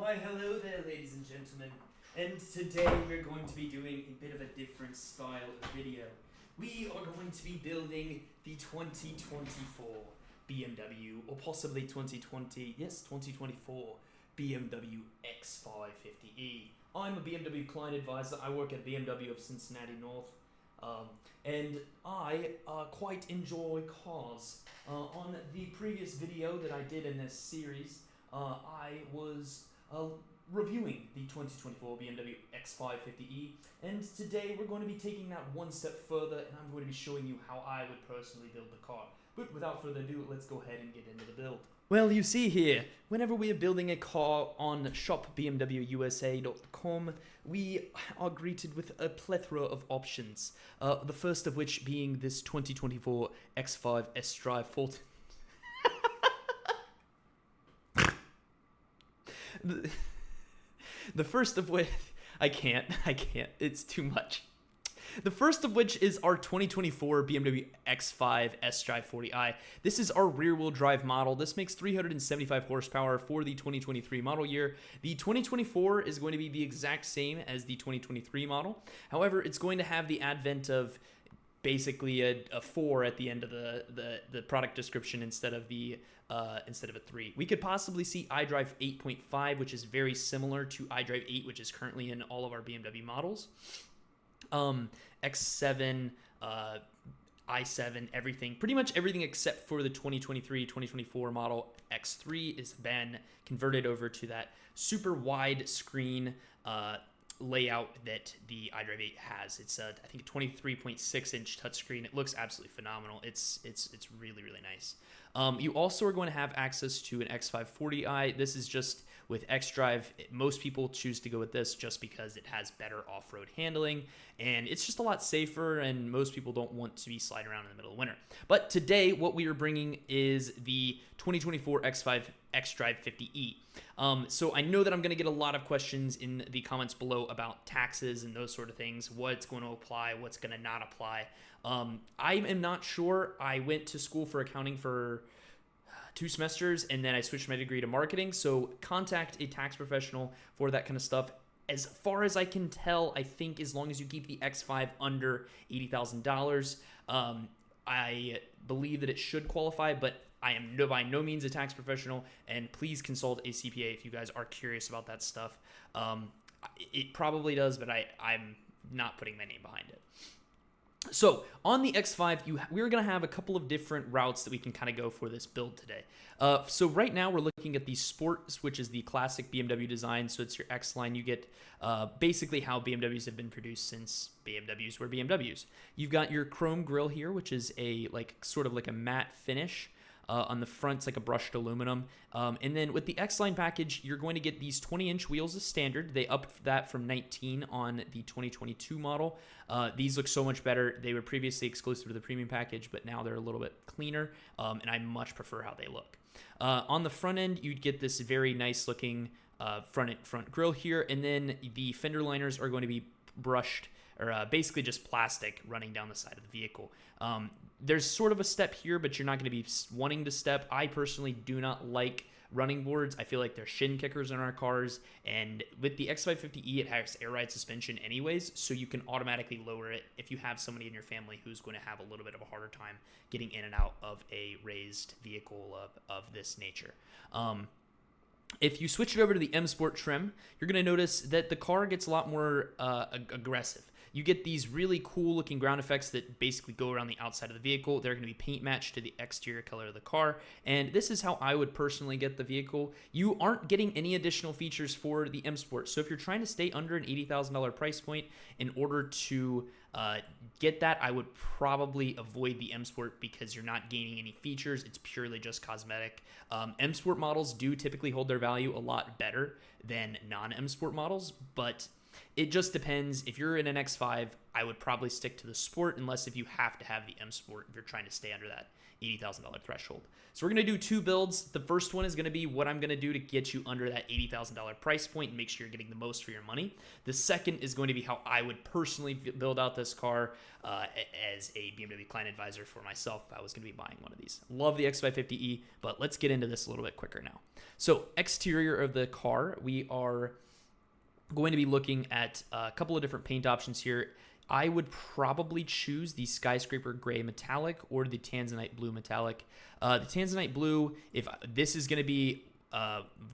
Why, hello there, ladies and gentlemen. And today we're going to be doing a bit of a different style of video. We are going to be building the 2024 BMW, or possibly 2024 BMW X550e. I'm a BMW client advisor. I work at BMW of Cincinnati North. And I quite enjoy cars. On the previous video that I did in this series, I was reviewing the 2024 BMW X550e, and today we're going to be taking that one step further, and I'm going to be showing you how I would personally build the car. But without further ado, let's go ahead and get into the build. Well, you see here, whenever we are building a car on shopbmwusa.com, we are greeted with a plethora of options. The first of which being this 2024 X5 S-Drive 40. The first of which, I can't, it's too much. The first of which is our 2024 BMW X5 S-Drive 40i. This is our rear-wheel drive model. This makes 375 horsepower for the 2023 model year. The 2024 is going to be the exact same as the 2023 model. However, it's going to have the advent of basically a 4 at the end of the product description instead of a 3. We could possibly see iDrive 8.5, which is very similar to iDrive 8, which is currently in all of our BMW models. X7, i7, everything, pretty much everything except for the 2023-2024 model X3 is been converted over to that super wide screen layout that the iDrive 8 has. It's I think a 23.6 inch touchscreen. It looks absolutely phenomenal. It's really nice. You also are going to have access to an X540i. This is just with X-Drive. Most people choose to go with this just because it has better off-road handling, and it's just a lot safer, and most people don't want to be sliding around in the middle of winter. But today, what we are bringing is the 2024 X5 X-Drive 50e. So I know that I'm going to get a lot of questions in the comments below about taxes and those sort of things, what's going to apply, what's going to not apply. I am not sure. I went to school for accounting for 2 semesters, and then I switched my degree to marketing, so contact a tax professional for that kind of stuff. As far as I can tell, I think as long as you keep the X5 under $80,000, I believe that it should qualify, but I am by no means a tax professional, and please consult a CPA if you guys are curious about that stuff. It probably does, but I'm not putting my name behind it. So on the X5, we're going to have a couple of different routes that we can kind of go for this build today. So right now we're looking at the Sport, which is the classic BMW design. So it's your X line. You get basically how BMWs have been produced since BMWs were BMWs. You've got your chrome grille here, which is a sort of like a matte finish. On the front, it's like a brushed aluminum. And then with the X-Line package, you're going to get these 20-inch wheels as standard. They upped that from 19 on the 2022 model. These look so much better. They were previously exclusive to the premium package, but now they're a little bit cleaner, and I much prefer how they look. On the front end, you'd get this very nice-looking front grille here, and then the fender liners are going to be brushed, or basically just plastic running down the side of the vehicle. There's sort of a step here, but you're not going to be wanting to step. I personally do not like running boards. I feel like they're shin kickers in our cars, and with the X550e, it has air ride suspension anyways, so you can automatically lower it if you have somebody in your family who's going to have a little bit of a harder time getting in and out of a raised vehicle of this nature. If you switch it over to the M Sport trim, you're going to notice that the car gets a lot more aggressive. You get these really cool looking ground effects that basically go around the outside of the vehicle. They're going to be paint matched to the exterior color of the car. And this is how I would personally get the vehicle. You aren't getting any additional features for the M Sport. So if you're trying to stay under an $80,000 price point in order to get that, I would probably avoid the M Sport because you're not gaining any features. It's purely just cosmetic. M Sport models do typically hold their value a lot better than non-M Sport models, but It just depends. If you're in an X5, I would probably stick to the Sport, unless if you have to have the M Sport if you're trying to stay under that $80,000 threshold. So we're going to do 2 builds. The first one is going to be what I'm going to do to get you under that $80,000 price point and make sure you're getting the most for your money. The second is going to be how I would personally build out this car as a BMW client advisor for myself if I was going to be buying one of these. Love the X550e, but let's get into this a little bit quicker now. So exterior of the car, we are going to be looking at a couple of different paint options here. I would probably choose the Skyscraper Gray Metallic or the Tanzanite Blue Metallic. The Tanzanite Blue, if this is going to be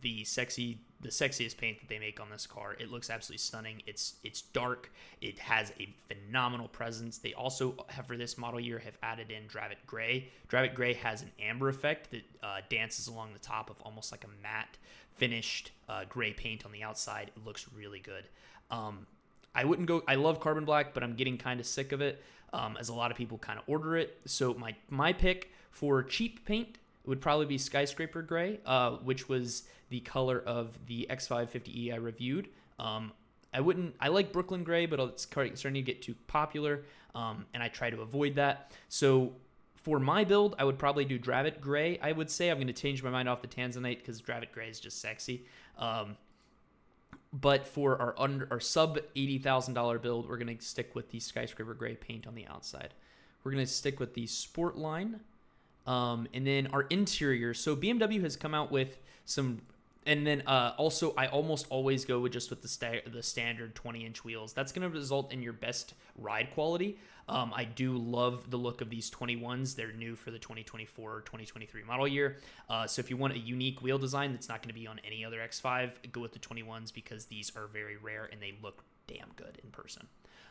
the sexiest paint that they make on this car. It looks absolutely stunning. It's dark. It has a phenomenal presence. They also have, for this model year, have added in Dravit Gray. Dravit Gray has an amber effect that dances along the top of almost like a matte finished gray paint on the outside. It looks really good. I love carbon black, but I'm getting kind of sick of it, as a lot of people kind of order it. So my pick for cheap paint would probably be Skyscraper Gray, which was the color of the X550e I reviewed. I like Brooklyn Gray, but it's starting to get too popular, and I try to avoid that. So for my build, I would probably do Dravit Gray. I would say I'm going to change my mind off the Tanzanite because Dravit Gray is just sexy. But for our sub $80,000 build, we're going to stick with the Skyscraper Gray paint on the outside. We're going to stick with the Sport line. And then our interior. So BMW has come out with some, and then also I almost always go with just with the standard 20-inch wheels. That's going to result in your best ride quality. I do love the look of these 21s. They're new for the 2024 or 2023 model year. So if you want a unique wheel design that's not going to be on any other X5, go with the 21s because these are very rare and they look damn good in person.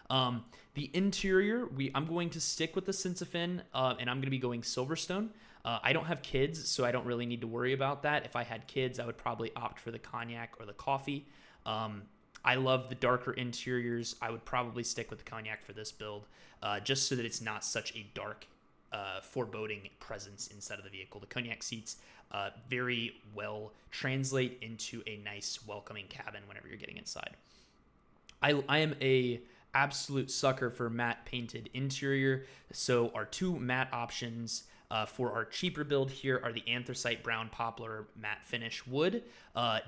The interior, I'm going to stick with the Sensafin, and I'm going to be going Silverstone. I don't have kids, so I don't really need to worry about that. If I had kids, I would probably opt for the Cognac or the Coffee. I love the darker interiors. I would probably stick with the Cognac for this build, just so that it's not such a dark, foreboding presence inside of the vehicle. The Cognac seats very well translate into a nice, welcoming cabin whenever you're getting inside. I am a absolute sucker for matte painted interior. So our 2 matte options for our cheaper build here are the Anthracite Brown Poplar Matte Finish Wood.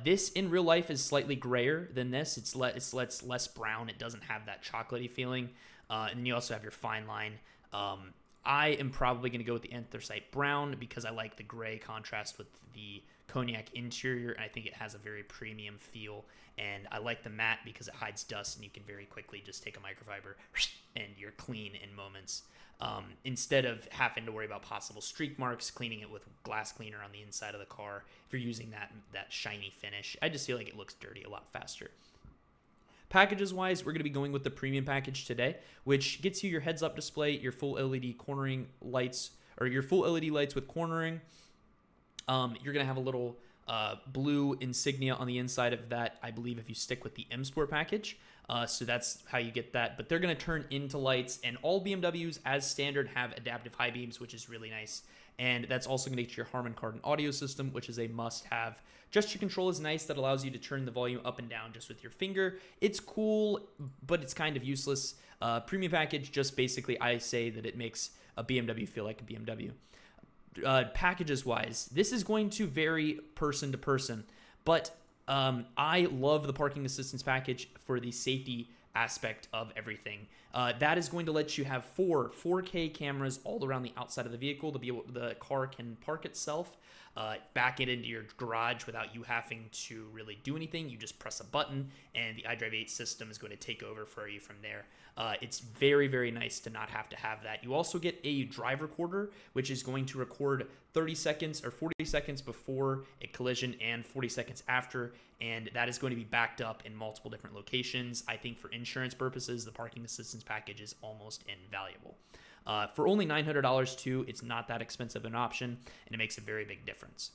This in real life is slightly grayer than this. It's less brown. It doesn't have that chocolatey feeling. And then you also have your fine line. I am probably going to go with the Anthracite Brown because I like the gray contrast with the Cognac interior, and I think it has a very premium feel. And I like the matte because it hides dust, and you can very quickly just take a microfiber and you're clean in moments. Instead of having to worry about possible streak marks, cleaning it with glass cleaner on the inside of the car, if you're using that shiny finish, I just feel like it looks dirty a lot faster. Packages wise, we're going to be going with the premium package today, which gets you your heads up display, your full LED cornering lights, or your full LED lights with cornering. You're going to have a little blue insignia on the inside of that, I believe, if you stick with the M Sport package. So that's how you get that. But they're going to turn into lights, and all BMWs, as standard, have adaptive high beams, which is really nice. And that's also going to get your Harman Kardon audio system, which is a must-have. Gesture control is nice. That allows you to turn the volume up and down just with your finger. It's cool, but it's kind of useless. Premium package, just basically, I say that it makes a BMW feel like a BMW. Packages wise, this is going to vary person to person, but I love the parking assistance package for the safety aspect of everything. That is going to let you have 4K cameras all around the outside of the vehicle to be able, the car can park itself, back it into your garage without you having to really do anything. You just press a button and the iDrive 8 system is going to take over for you from there. It's very, very nice to not have to have that. You also get a drive recorder, which is going to record 30 seconds or 40 seconds before a collision and 40 seconds after, and that is going to be backed up in multiple different locations. I think for insurance purposes, the parking assistance package is almost invaluable. For only $900 too, it's not that expensive an option, and it makes a very big difference.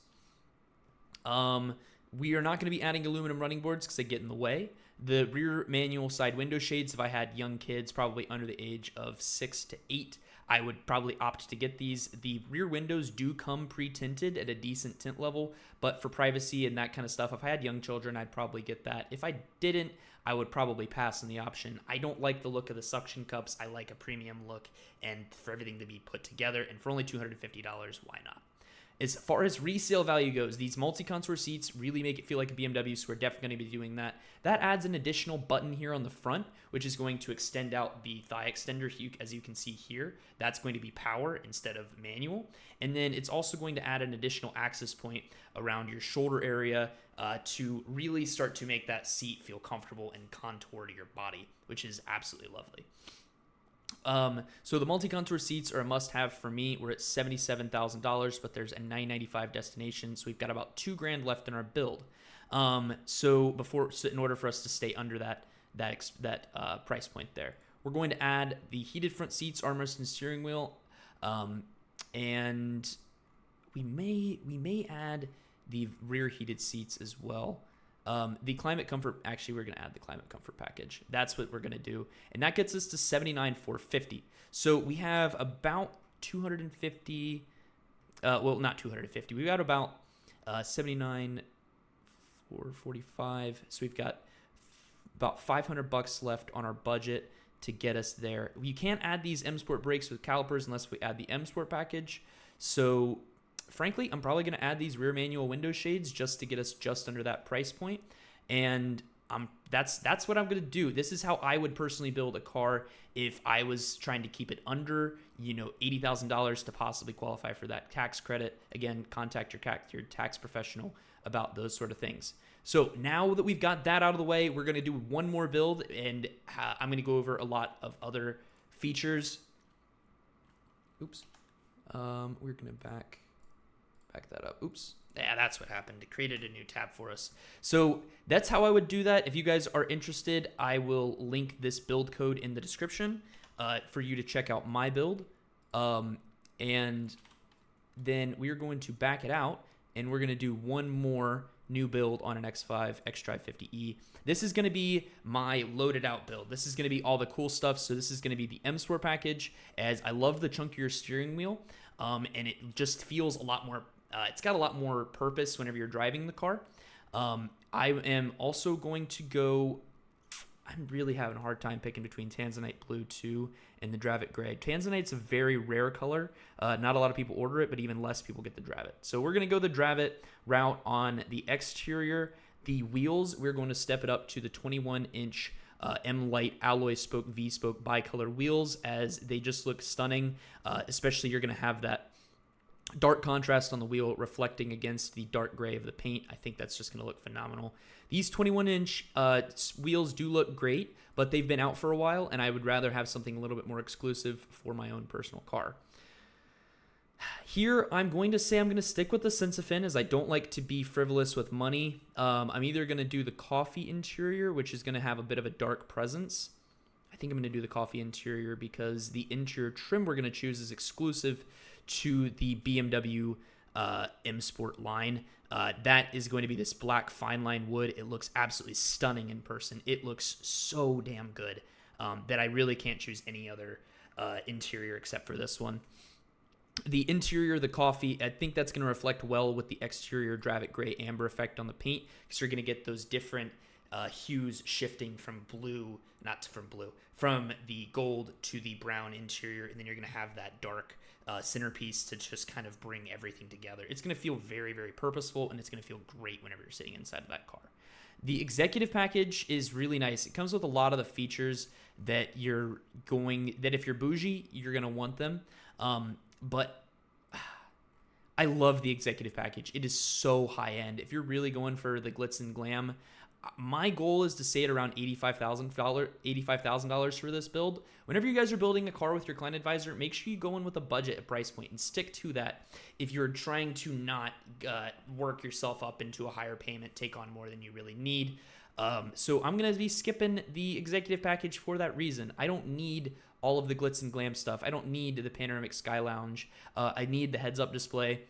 We are not going to be adding aluminum running boards because they get in the way. The rear manual side window shades, if I had young kids, probably under the age of 6 to 8, I would probably opt to get these. The rear windows do come pre-tinted at a decent tint level, but for privacy and that kind of stuff, if I had young children, I'd probably get that. If I didn't, I would probably pass on the option. I don't like the look of the suction cups. I like a premium look, and for everything to be put together, and for only $250, why not? As far as resale value goes, these multi-contour seats really make it feel like a BMW, so we're definitely going to be doing that. That adds an additional button here on the front, which is going to extend out the thigh extender, as you can see here. That's going to be power instead of manual. And then it's also going to add an additional access point around your shoulder area to really start to make that seat feel comfortable and contour to your body, which is absolutely lovely. So the multi-contour seats are a must-have for me. We're at $77,000, but there's a $995 destination, so we've got about $2,000 left in our build. So in order for us to stay under that price point there, we're going to add the heated front seats, armrest, and steering wheel, and we may add the rear heated seats as well. The climate comfort, actually, we're going to add the climate comfort package. That's what we're going to do. And that gets us to $79,450. So we have about 250, well, not 250. We've got about $79,445. So we've got about $500 left on our budget to get us there. You can't add these M Sport brakes with calipers unless we add the M Sport package. So frankly, I'm probably going to add these rear manual window shades just to get us just under that price point. And that's what I'm going to do. This is how I would personally build a car if I was trying to keep it under, $80,000 to possibly qualify for that tax credit. Again, contact your tax professional about those sort of things. So now that we've got that out of the way, we're going to do one more build, and I'm going to go over a lot of other features. Oops. We're going to back that up. Oops. Yeah, that's what happened. It created a new tab for us. So that's how I would do that. If you guys are interested, I will link this build code in the description for you to check out my build. And then we're going to back it out, and we're going to do one more new build on an X5 xDrive 50e. This is going to be my loaded out build. This is going to be all the cool stuff. So this is going to be the M Sport package, as I love the chunkier steering wheel. And it just feels a lot more, it's got a lot more purpose whenever you're driving the car. I am also going to go, I'm really having a hard time picking between Tanzanite Blue 2 and the Dravit Gray. Tanzanite's a very rare color. Not a lot of people order it, but even less people get the Dravit. So we're going to go the Dravit route on the exterior. The wheels, we're going to step it up to the 21-inch M-Lite alloy spoke V-spoke bicolor wheels, as they just look stunning. Especially you're going to have that dark contrast on the wheel reflecting against the dark gray of the paint. I think that's just going to look phenomenal. These 21-inch wheels do look great, but they've been out for a while, and I would rather have something a little bit more exclusive for my own personal car. Here, I'm going to say I'm going to stick with the Sensafin, as I don't like to be frivolous with money. I'm either going to do the coffee interior, which is going to have a bit of a dark presence. I think I'm going to do the coffee interior because the interior trim we're going to choose is exclusive to the BMW M Sport line. That is going to be this black fine line wood. It looks absolutely stunning in person. It looks so damn good that I really can't choose any other interior except for this one. The interior, the coffee, I think that's going to reflect well with the exterior Dravit Gray amber effect on the paint, because you're going to get those different hues shifting from the gold to the brown interior, and then you're going to have that dark centerpiece to just kind of bring everything together. It's going to feel very, very purposeful, and it's going to feel great whenever you're sitting inside of that car. The executive package is really nice. It comes with a lot of the features that if you're bougie, you're going to want them. But I love the executive package. It is so high end. If you're really going for the glitz and glam, my goal is to stay at around $85,000 for this build. Whenever you guys are building a car with your client advisor, make sure you go in with a budget, a price point, and stick to that. If you're trying to not work yourself up into a higher payment, take on more than you really need. So I'm going to be skipping the executive package for that reason. I don't need all of the glitz and glam stuff. I don't need the panoramic sky lounge. I need the heads-up display,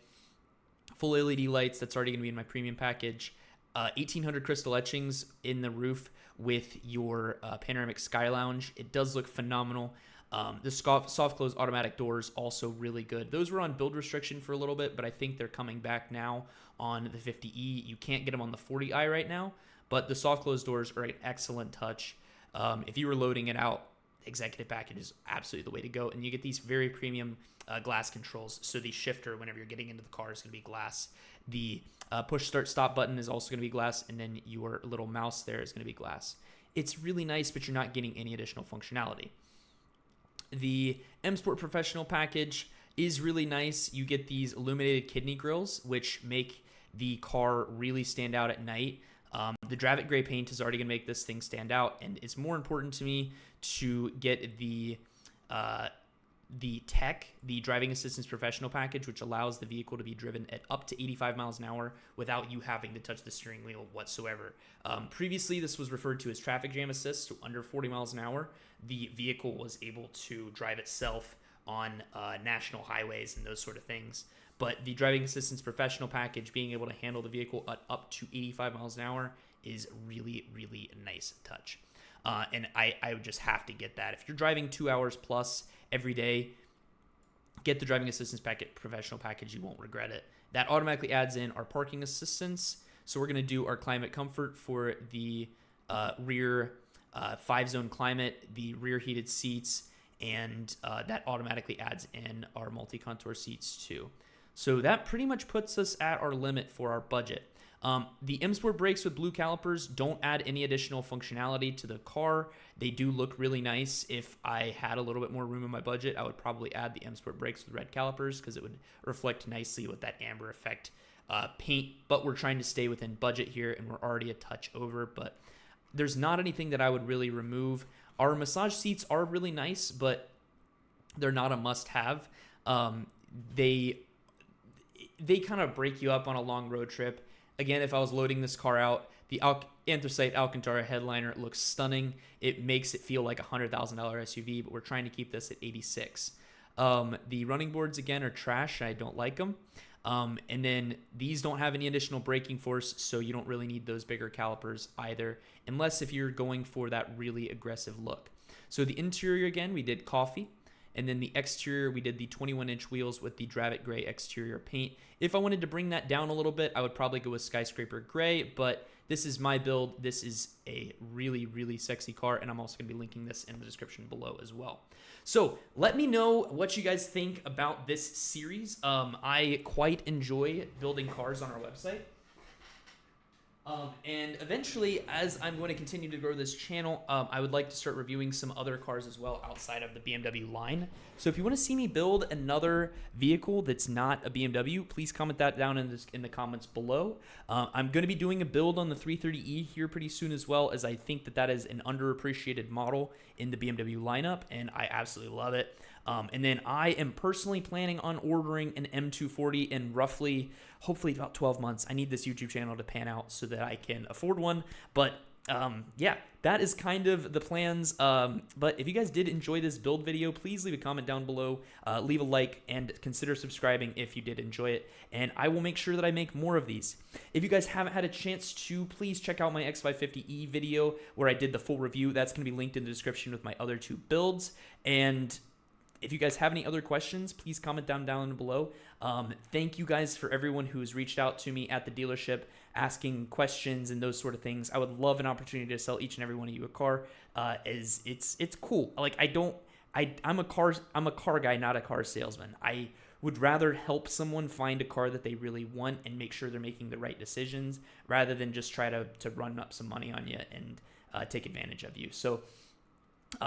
full LED lights. That's already going to be in my premium package. 1800 crystal etchings in the roof with your panoramic sky lounge. It does look phenomenal. The soft close automatic doors also really good. Those were on build restriction for a little bit, but I think they're coming back now on the 50E. You can't get them on the 40i right now, but the soft close doors are an excellent touch. If you were loading it out, executive package is absolutely the way to go, and you get these very premium glass controls. So the shifter, whenever you're getting into the car, is going to be glass. The push start stop button is also going to be glass, and then your little mouse there is going to be glass. It's really nice, but you're not getting any additional functionality. The M Sport Professional package is really nice. You get these illuminated kidney grills, which make the car really stand out at night. The Dravit Gray paint is already going to make this thing stand out, and it's more important to me to get the driving assistance professional package, which allows the vehicle to be driven at up to 85 miles an hour without you having to touch the steering wheel whatsoever. Previously, this was referred to as traffic jam assist, so under 40 miles an hour, the vehicle was able to drive itself on national highways and those sort of things. But the driving assistance professional package, being able to handle the vehicle at up to 85 miles an hour, is really, really a nice touch. And I would just have to get that. If you're driving 2 hours plus every day, get the driving assistance professional package. You won't regret it. That automatically adds in our parking assistance. So we're going to do our climate comfort for the rear 5-zone climate, the rear heated seats, and that automatically adds in our multi-contour seats too. So that pretty much puts us at our limit for our budget. The M Sport brakes with blue calipers don't add any additional functionality to the car. They do look really nice. If I had a little bit more room in my budget, I would probably add the M Sport brakes with red calipers because it would reflect nicely with that amber effect paint. But we're trying to stay within budget here, and we're already a touch over. But there's not anything that I would really remove. Our massage seats are really nice, but they're not a must-have. They kind of break you up on a long road trip. Again, if I was loading this car out, the Anthracite Alcantara headliner looks stunning. It makes it feel like a $100,000 SUV, but we're trying to keep this at 86. The running boards, again, are trash. I don't like them. And then these don't have any additional braking force, so you don't really need those bigger calipers either, unless if you're going for that really aggressive look. So the interior, again, we did coffee. And then the exterior, we did the 21-inch wheels with the Dravit Gray exterior paint. If I wanted to bring that down a little bit, I would probably go with Skyscraper Gray, but this is my build. This is a really, really sexy car, and I'm also going to be linking this in the description below as well. So let me know what you guys think about this series. I quite enjoy building cars on our website. And eventually, as I'm going to continue to grow this channel, I would like to start reviewing some other cars as well outside of the BMW line. So if you want to see me build another vehicle that's not a BMW, please comment that down in the comments below. I'm going to be doing a build on the 330e here pretty soon as well, as I think that is an underappreciated model in the BMW lineup, and I absolutely love it. And then I am personally planning on ordering an M240 in roughly, hopefully about 12 months. I need this YouTube channel to pan out so that I can afford one. But yeah, that is kind of the plans. But if you guys did enjoy this build video, please leave a comment down below, leave a like, and consider subscribing if you did enjoy it. And I will make sure that I make more of these. If you guys haven't had a chance to, please check out my X550E video where I did the full review. That's going to be linked in the description with my other two builds. And if you guys have any other questions, please comment down below. Thank you guys for everyone who has reached out to me at the dealership asking questions and those sort of things. I would love an opportunity to sell each and every one of you a car. As it's cool. Like I'm a car guy, not a car salesman. I would rather help someone find a car that they really want and make sure they're making the right decisions rather than just try to run up some money on you and take advantage of you. So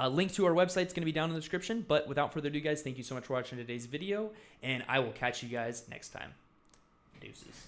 link to our website is going to be down in the description. But without further ado, guys, thank you so much for watching today's video, and I will catch you guys next time. Deuces.